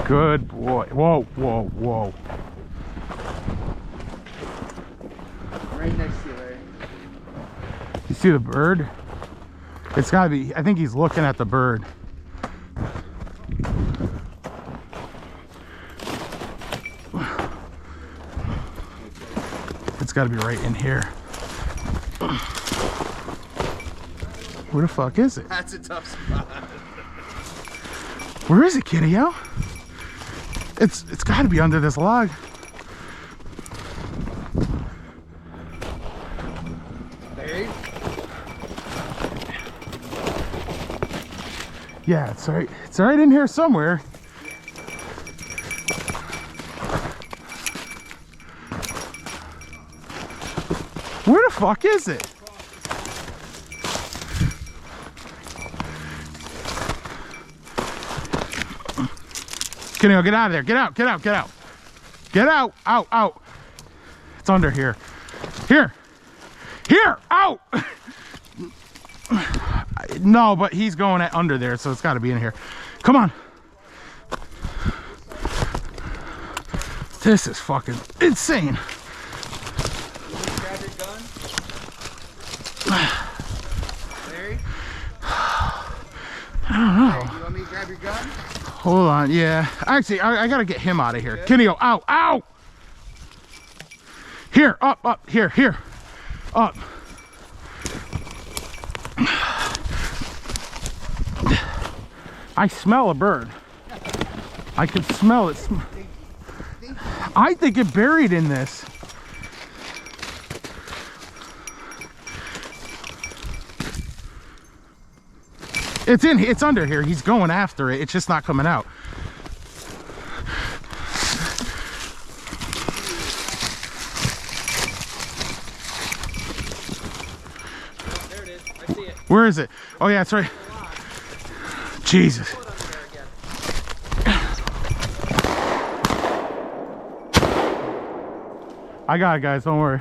Good boy. Whoa, whoa, whoa. Right next to you, Larry. You see the bird? It's gotta be, I think he's looking at the bird. It's gotta be right in here. Where the fuck is it? That's a tough spot. Where is it, Kitty-o? It's gotta be under this log. Larry? Yeah, it's right. It's right in here somewhere. Where the fuck is it? Kenny, get out of there. Get out, get out, get out. Get out, out, out. It's under here. Here. Here, out. No, but he's going at under there, so it's got to be in here. Come on. This is fucking insane. Grab your gun. Larry? I don't know. You want me to grab your gun? Hold on, yeah. Actually, I gotta get him out of here. Kenny, go, ow, ow! Here, up, up, here, here, up. I smell a bird. I can smell it. I think it buried in this. It's under here. He's going after it. It's just not coming out. There it is. I see it. Where is it? Oh yeah, it's right. Jesus. I got it, guys. Don't worry.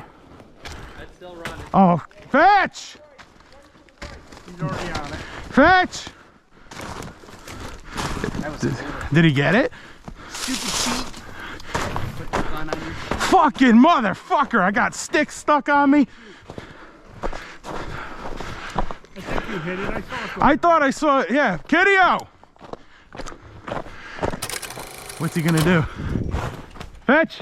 It's still running. Oh, fetch! He's already on it. Fetch! That was Did he get it? stupid cheat. Put the gun on you. Fucking motherfucker! I got sticks stuck on me. I think you hit it. I saw it. I thought I saw it. Yeah, Kitty-o! What's he gonna do? Fetch!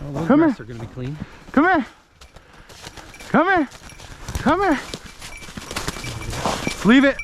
Those Come breasts here. are gonna be clean. Come here. Come here. Come here. Leave it.